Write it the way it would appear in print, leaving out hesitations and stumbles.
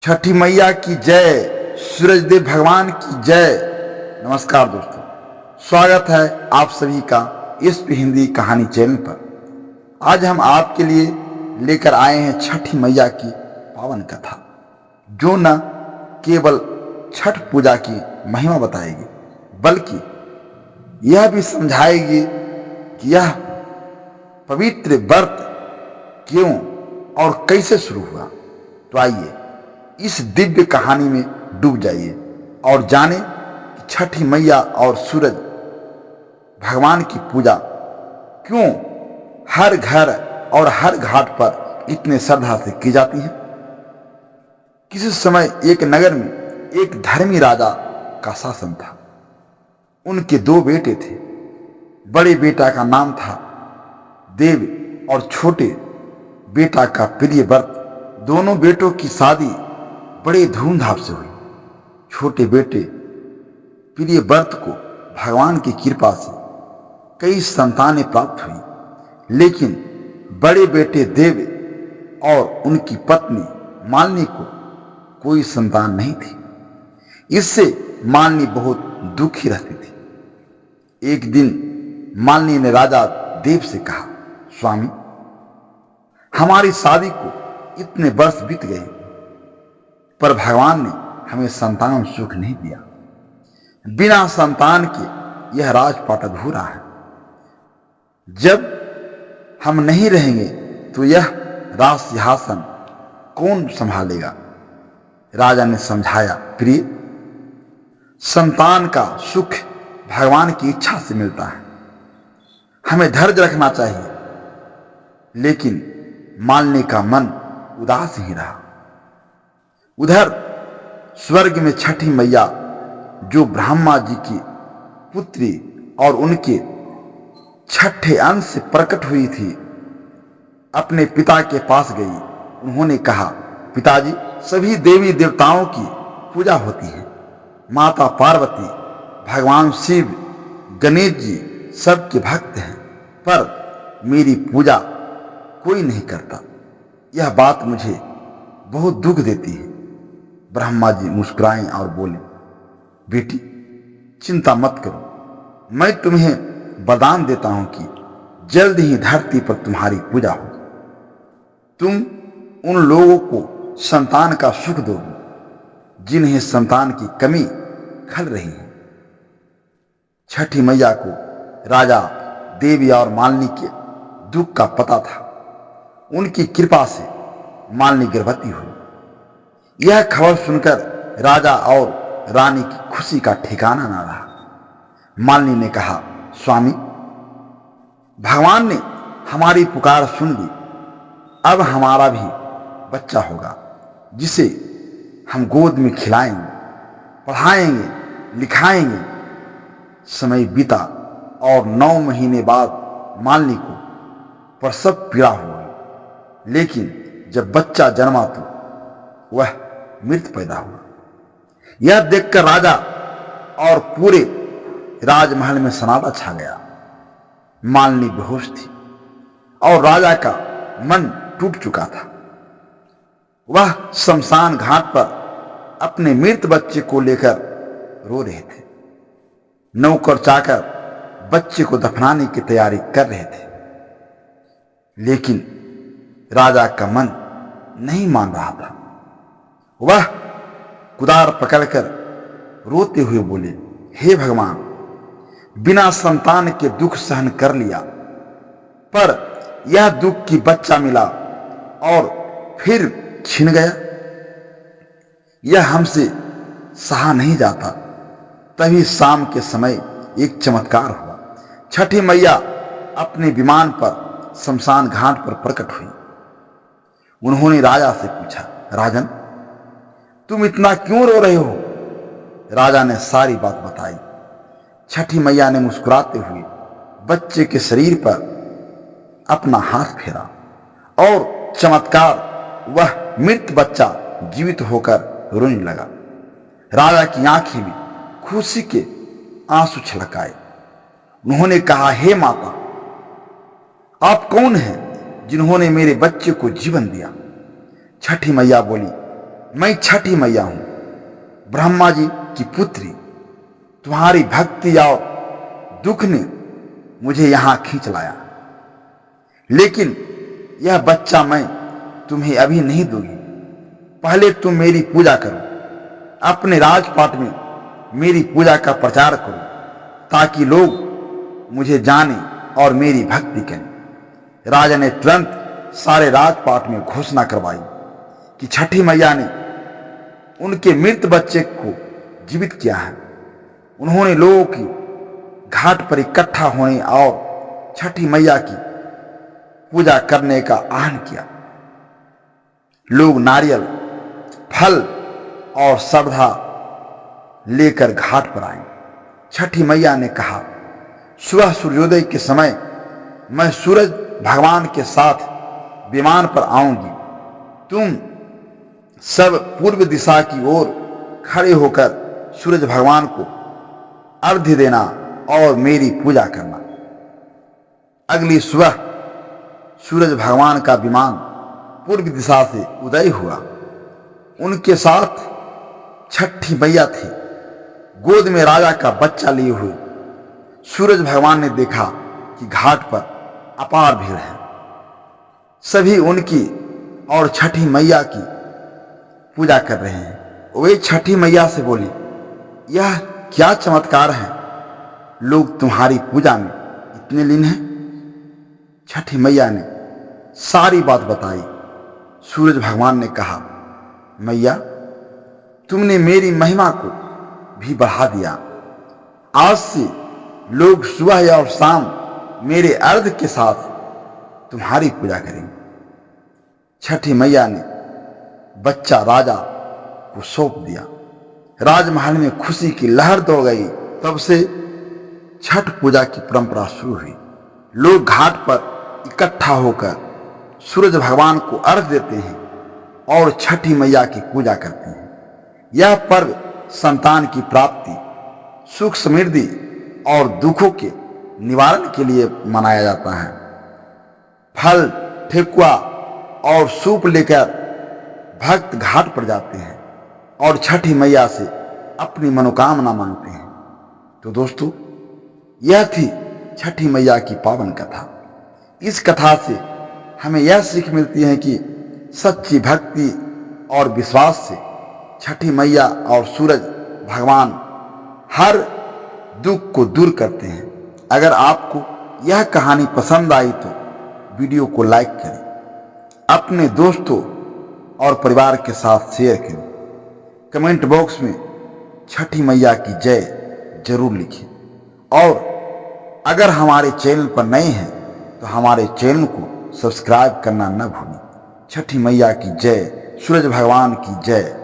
छठी मैया की जय, सूरज देव भगवान की जय। नमस्कार दोस्तों, स्वागत है आप सभी का इस हिंदी कहानी चैनल पर। आज हम आपके लिए लेकर आए हैं छठी मैया की पावन कथा, जो न केवल छठ पूजा की महिमा बताएगी, बल्कि यह भी समझाएगी कि यह पवित्र व्रत क्यों और कैसे शुरू हुआ। तो आइए इस दिव्य कहानी में डूब जाइए और जाने कि छठी मैया और सूरज भगवान की पूजा क्यों हर घर और हर घाट पर इतने श्रद्धा से की जाती है। किसी समय एक नगर में एक धर्मी राजा का शासन था। उनके दो बेटे थे। बड़े बेटा का नाम था देव और छोटे बेटा का प्रिय व्रत। दोनों बेटों की शादी बड़े धूमधाम से हुई। छोटे बेटे प्रिय व्रत को भगवान की कृपा से कई संतानें प्राप्त हुई, लेकिन बड़े बेटे देव और उनकी पत्नी मालिनी को कोई संतान नहीं थी। इससे मालिनी बहुत दुखी रहती थी। एक दिन मालिनी ने राजा देव से कहा, स्वामी, हमारी शादी को इतने वर्ष बीत गए, पर भगवान ने हमें संतान सुख नहीं दिया। बिना संतान के यह राजपाट अधूरा है। जब हम नहीं रहेंगे तो यह राज सिंहासन कौन संभालेगा। राजा ने समझाया, प्रिय, संतान का सुख भगवान की इच्छा से मिलता है, हमें धैर्य रखना चाहिए। लेकिन मालिनी का मन उदास ही रहा। उधर स्वर्ग में छठी मैया, जो ब्रह्मा जी की पुत्री और उनके छठे अंश से प्रकट हुई थी, अपने पिता के पास गई। उन्होंने कहा, पिताजी, सभी देवी देवताओं की पूजा होती है। माता पार्वती, भगवान शिव, गणेश जी सबके भक्त हैं, पर मेरी पूजा कोई नहीं करता। यह बात मुझे बहुत दुख देती है। ब्रह्मा जी मुस्कुराए और बोले, बेटी, चिंता मत करो। मैं तुम्हें वरदान देता हूं कि जल्द ही धरती पर तुम्हारी पूजा होगी। तुम उन लोगों को संतान का सुख दोगे जिन्हें संतान की कमी खल रही है। छठी मैया को राजा देवी और मालिनी के दुख का पता था। उनकी कृपा से मालिनी गर्भवती हुई। यह खबर सुनकर राजा और रानी की खुशी का ठिकाना न रहा। मालिनी ने कहा, स्वामी, भगवान ने हमारी पुकार सुन ली। अब हमारा भी बच्चा होगा, जिसे हम गोद में खिलाएंगे, पढ़ाएंगे, लिखाएंगे। समय बीता और 9 महीने बाद मालिनी को प्रसव पीड़ा हुई। लेकिन जब बच्चा जन्मा तो वह मृत पैदा हुआ। यह देखकर राजा और पूरे राजमहल में सन्नाटा छा गया। मालिनी बेहोश थी और राजा का मन टूट चुका था। वह शमशान घाट पर अपने मृत बच्चे को लेकर रो रहे थे। नौकर चाकर बच्चे को दफनाने की तैयारी कर रहे थे, लेकिन राजा का मन नहीं मान रहा था। वह कुदार पकड़कर रोते हुए बोले, हे भगवान, बिना संतान के दुख सहन कर लिया, पर यह दुख कि बच्चा मिला और फिर छिन गया, यह हमसे सहा नहीं जाता। तभी शाम के समय एक चमत्कार हुआ। छठी मैया अपने विमान पर शमशान घाट पर प्रकट हुई। उन्होंने राजा से पूछा, राजन, तुम इतना क्यों रो रहे हो? राजा ने सारी बात बताई। छठी मैया ने मुस्कुराते हुए बच्चे के शरीर पर अपना हाथ फेरा और चमत्कार, वह मृत बच्चा जीवित होकर रोने लगा। राजा की आंखें भी खुशी के आंसू छलकाए। उन्होंने कहा, हे माता, आप कौन हैं जिन्होंने मेरे बच्चे को जीवन दिया? छठी मैया बोली, मैं छठी मैया हूं, ब्रह्मा जी की पुत्री। तुम्हारी भक्ति और दुख ने मुझे यहां खींच लाया, लेकिन यह बच्चा मैं तुम्हें अभी नहीं दूंगी। पहले तुम मेरी पूजा करो, अपने राजपाट में मेरी पूजा का प्रचार करो, ताकि लोग मुझे जाने और मेरी भक्ति करें। राजा ने तुरंत सारे राजपाट में घोषणा करवाई कि छठी मैया ने उनके मृत बच्चे को जीवित किया है। उन्होंने लोगों की घाट पर इकट्ठा होने और छठी मैया की पूजा करने का आह्वान किया। लोग नारियल, फल और श्रद्धा लेकर घाट पर आए। छठी मैया ने कहा, सुबह सूर्योदय के समय मैं सूरज भगवान के साथ विमान पर आऊंगी। तुम सब पूर्व दिशा की ओर खड़े होकर सूरज भगवान को अर्घ्य देना और मेरी पूजा करना। अगली सुबह सूरज भगवान का विमान पूर्व दिशा से उदय हुआ। उनके साथ छठी मैया थी, गोद में राजा का बच्चा लिए हुए। सूरज भगवान ने देखा कि घाट पर अपार भीड़ है। सभी उनकी और छठी मैया की पूजा कर रहे हैं। वे छठी मैया से बोली, यह क्या चमत्कार है, लोग तुम्हारी पूजा में इतने लीन हैं। छठी मैया ने सारी बात बताई। सूरज भगवान ने कहा, मैया, तुमने मेरी महिमा को भी बढ़ा दिया। आज से लोग सुबह और शाम मेरे अर्घ के साथ तुम्हारी पूजा करेंगे। छठी मैया ने बच्चा राजा को सौंप दिया। राजमहल में खुशी की लहर दौड़ गई। तब से छठ पूजा की परंपरा शुरू हुई। लोग घाट पर इकट्ठा होकर सूरज भगवान को अर्घ देते हैं और छठी मैया की पूजा करते हैं। यह पर्व संतान की प्राप्ति, सुख समृद्धि और दुखों के निवारण के लिए मनाया जाता है। फल, ठेकुआ और सूप लेकर भक्त घाट पर जाते हैं और छठी मैया से अपनी मनोकामना मांगते हैं। तो दोस्तों, यह थी छठी मैया की पावन कथा। इस कथा से हमें यह सीख मिलती है कि सच्ची भक्ति और विश्वास से छठी मैया और सूरज भगवान हर दुख को दूर करते हैं। अगर आपको यह कहानी पसंद आई तो वीडियो को लाइक करें, अपने दोस्तों और परिवार के साथ शेयर करें। कमेंट बॉक्स में छठी मैया की जय जरूर लिखें और अगर हमारे चैनल पर नए हैं तो हमारे चैनल को सब्सक्राइब करना न भूलें। छठी मैया की जय, सूरज भगवान की जय।